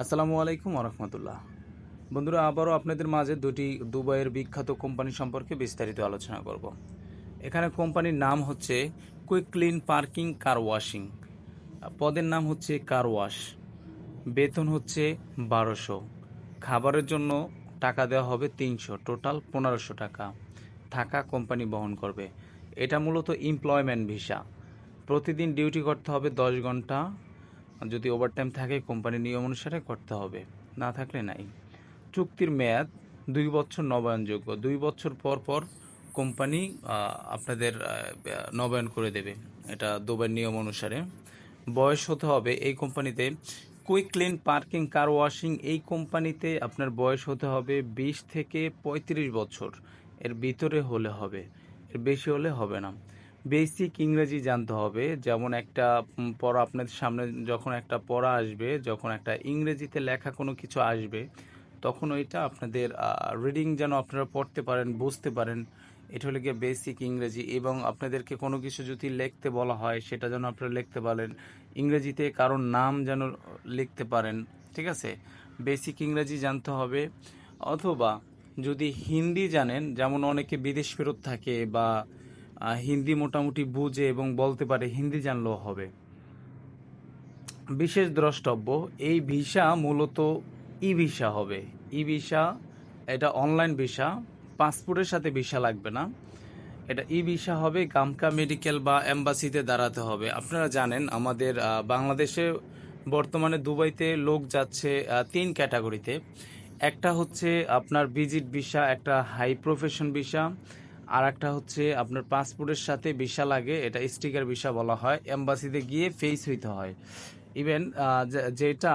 আসসালামু আলাইকুম ওরহমতুল্লাহ। বন্ধুরা, আবারও আপনাদের মাঝে দুটি দুবাইয়ের বিখ্যাত কোম্পানি সম্পর্কে বিস্তারিত আলোচনা করব। এখানে কোম্পানির নাম হচ্ছে কুইক ক্লিন পার্কিং কার ওয়াশিং। পদের নাম হচ্ছে কার ওয়াশ। বেতন হচ্ছে 1200। খাবারের জন্য টাকা দেওয়া হবে 300, টোটাল 1500 টাকা। থাকা কোম্পানি বহন করবে। এটা মূলত এমপ্লয়মেন্ট ভিসা। প্রতিদিন ডিউটি করতে হবে 10 ঘন্টা। যদি ওভারটাইম থাকে কোম্পানির নিয়ম অনুসারে করতে হবে, না থাকলে নাই। চুক্তির মেয়াদ 2 বছর, নবায়নযোগ্য। 2 বছর পর পর কোম্পানি আপনাদের নবায়ন করে দেবে, এটা দুবাইয়ের নিয়ম অনুসারে। বয়স হতে হবে এই কোম্পানিতে, কুইক ক্লিন পার্কিং কার ওয়াশিং এই কোম্পানিতে আপনার বয়স হতে হবে 20 থেকে 35 বছর। এর ভিতরে হলে হবে, এর বেশি হলে হবে না। বেসিক ইংরেজি জানতে হবে, যেমন একটা পড়া আপনাদের সামনে যখন একটা পড়া আসবে, যখন একটা ইংরেজিতে লেখা কোনো কিছু আসবে, তখন ওইটা আপনাদের রিডিং যেন আপনারা পড়তে পারেন, বুঝতে পারেন। এটা হলে গিয়ে বেসিক ইংরেজি। এবং আপনাদেরকে কোনো কিছু যদি লিখতে বলা হয় সেটা যেন আপনারা লিখতে পারেন ইংরেজিতে, কারণ নাম যেন লিখতে পারেন। ঠিক আছে, বেসিক ইংরেজি জানতে হবে। অথবা যদি হিন্দি জানেন, যেমন অনেকে বিদেশ ফেরত থাকে বা হিন্দি মোটামুটি বুঝে এবং বলতে পারে, হিন্দি জানলেও হবে। বিশেষ দ্রষ্টব্য, এই ভিসা মূলত ই ভিসা হবে। ই ভিসা, এটা অনলাইন ভিসা। পাসপোর্টের সাথে ভিসা লাগবে না। এটা ই ভিসা হবে। গামকা মেডিকেল বা এম্বাসিতে দাঁড়াতে হবে। আপনারা জানেন আমাদের বাংলাদেশে বর্তমানে দুবাইতে লোক যাচ্ছে 3 ক্যাটাগরিতে। একটা হচ্ছে আপনার ভিজিট ভিসা, একটা হাই প্রফেশন ভিসা, আর একটা হচ্ছে আপনার পাসপোর্টের সাথে ভিসা লাগে, এটা স্টিকার ভিসা বলা হয়। এম্বাসিতে গিয়ে ফেস হইতে হয়। ইভেন যেটা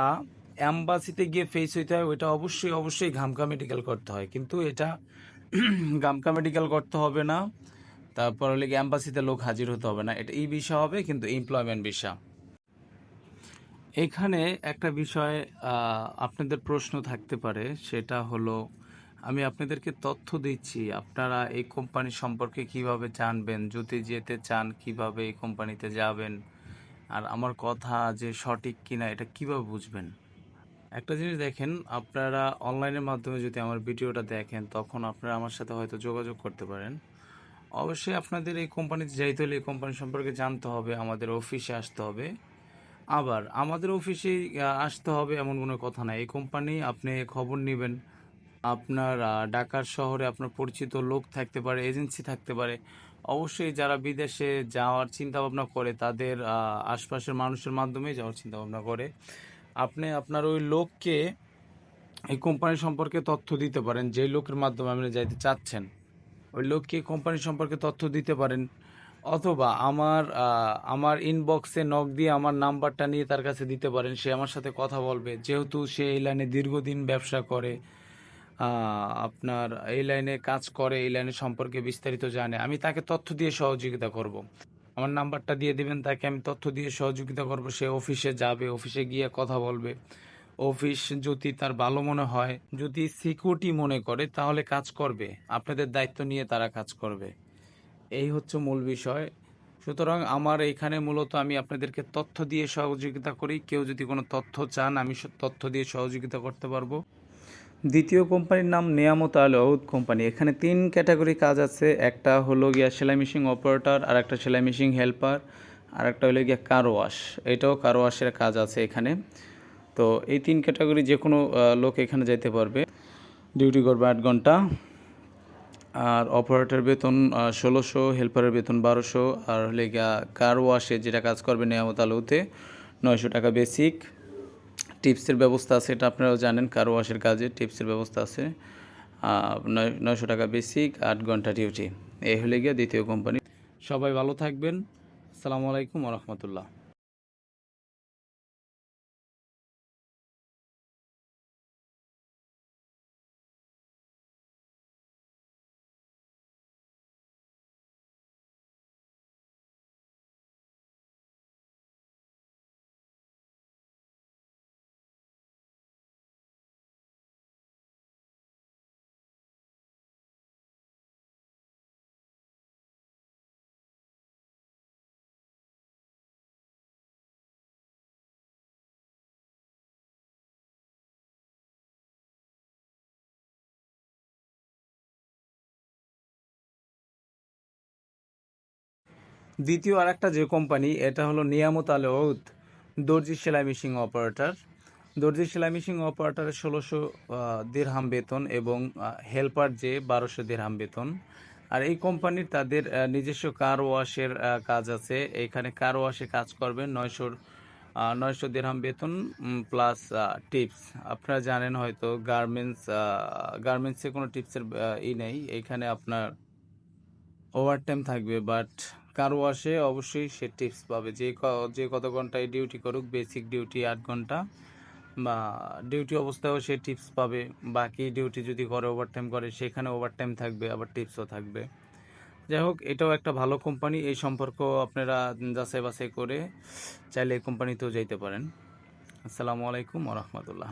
অ্যাম্বাসিতে গিয়ে ফেস হইতে হয় ওইটা অবশ্যই অবশ্যই গামকা মেডিকেল করতে হয়, কিন্তু এটা গামকা মেডিকেল করতে হবে না। তারপর হলে কি অ্যাম্বাসিতে লোক হাজির হতে হবে না। এটা ই ভিসা হবে, কিন্তু এমপ্লয়মেন্ট ভিসা। এখানে একটা বিষয় আপনাদের প্রশ্ন থাকতে পারে, সেটা হলো আমি আপনাদেরকে তথ্য দিচ্ছি, আপনারা এই কোম্পানি সম্পর্কে কিভাবে জানবেন, যদি যেতে চান কিভাবে এই কোম্পানিতে যাবেন, আর আমার কথা যে সঠিক কিনা এটা কিভাবে বুঝবেন। একটা জিনিস দেখেন, আপনারা অনলাইনের মাধ্যমে যদি আমার ভিডিওটা দেখেন তখন আপনারা আমার সাথে হয়তো যোগাযোগ করতে পারেন। অবশ্যই আপনাদের এই কোম্পানিতে যাইতে হলে এই কোম্পানি সম্পর্কে জানতে হবে, আমাদের অফিসে আসতে হবে। আবার আমাদের অফিসে আসতে হবে এমন কোনো কথা নাই। এই কোম্পানি আপনি খবর নেবেন, আপনার ঢাকার শহরে আপনার পরিচিত লোক থাকতে পারে, এজেন্সি থাকতে পারে। অবশ্যই যারা বিদেশে যাওয়ার চিন্তা ভাবনা করে তাদের আশপাশের মানুষের মাধ্যমেই যাওয়ার চিন্তা ভাবনা করে। আপনি আপনার ওই লোককে এই কোম্পানি সম্পর্কে তথ্য দিতে পারেন, যে লোকের মাধ্যমে আপনি যাইতে চাচ্ছেন ওই লোককে কোম্পানি সম্পর্কে তথ্য দিতে পারেন। অথবা আমার ইনবক্সে নক দিয়ে আমার নাম্বারটা নিয়ে তার কাছে দিতে পারেন, সে আমার সাথে কথা বলবে। যেহেতু সে এই লাইনে দীর্ঘদিন ব্যবসা করে, আপনার এই লাইনে কাজ করে, এই লাইনের সম্পর্কে বিস্তারিত জানে, আমি তাকে তথ্য দিয়ে সহযোগিতা করব। আমার নাম্বারটা দিয়ে দিবেন তাকে, আমি তথ্য দিয়ে সহযোগিতা করব। সে অফিসে যাবে, অফিসে গিয়ে কথা বলবে। অফিস যদি তার ভালো মনে হয়, যদি সিকিউরিটি মনে করে, তাহলে কাজ করবে। আপনাদের দায়িত্ব নিয়ে তারা কাজ করবে। এই হচ্ছে মূল বিষয়। সুতরাং আমার এইখানে মূলত আমি আপনাদেরকে তথ্য দিয়ে সহযোগিতা করি। কেউ যদি কোনো তথ্য চান, আমি তথ্য দিয়ে সহযোগিতা করতে পারবো। দ্বিতীয় কোম্পানির নাম নেয়ামত আল ওয়াউদ কোম্পানি। এখানে 3 ক্যাটাগরি কাজ আছে। একটা হলো গিয়া সেলাই মেশিন অপারেটর, আর একটা সেলাই মেশিন হেল্পার, আর একটা হলো গিয়া কার ওয়াশ। এটাও কার ওয়াশের কাজ আছে এখানে। তো এই 3 ক্যাটাগরি যে কোনো লোক এখানে যাইতে পারবে। ডিউটি করবে 8 ঘন্টা। আর অপারেটর বেতন 1600, হেল্পারের বেতন 1200, আর হলে গিয়া কার ওয়াশে যেটা কাজ করবে নেয়ামত আলুতে 900 টাকা বেসিক। টিপসের ব্যবস্থা আছে, এটা আপনারাও জানেন, কার ওয়াশের কাজে টিপসের ব্যবস্থা আছে। 900 টাকা বেসিক, 8 ঘন্টা ডিউটি। এই হলে গিয়া দ্বিতীয় কোম্পানি। সবাই ভালো থাকবেন। আসসালামু আলাইকুম রহমতুল্লাহ। দ্বিতীয় আরেকটা যে কোম্পানি, এটা হলো নিয়ামত আল ওউদ, দর্জি সেলাই মেশিন অপারেটর। দর্জি সেলাই মেশিন অপারেটরের ১৬০০ দিরহাম বেতন এবং হেল্পার যে ১২০০ দিরহাম বেতন। আর এই কোম্পানির তাদের নিজস্ব কার ওয়াশের কাজ আছে। এখানে কার ওয়াশে কাজ করবেন, ৯০০ দিরহাম বেতন প্লাস টিপস। আপনারা জানেন হয়তো গার্মেন্টসে কোনো টিপসের নেই, এখানে আপনার ওভারটাইম থাকবে, বাট কার ওয়াশে অবশ্যই সে টিপস পাবে। যে কত ঘন্টায় ডিউটি করুক, বেসিক ডিউটি ৮ ঘন্টা বা ডিউটি অবস্থায়ও সে টিপস পাবে। বাকি ডিউটি যদি করে, ওভারটাইম করে, সেখানে ওভারটাইম থাকবে, আবার টিপসও থাকবে। যাই হোক, এটাও একটা ভালো কোম্পানি। এই সম্পর্ক আপনারা যাচাই বাছাই করে চাইলে এই কোম্পানিতেও যাইতে পারেন। আসসালামু আলাইকুম ওয়া রাহমাতুল্লাহ।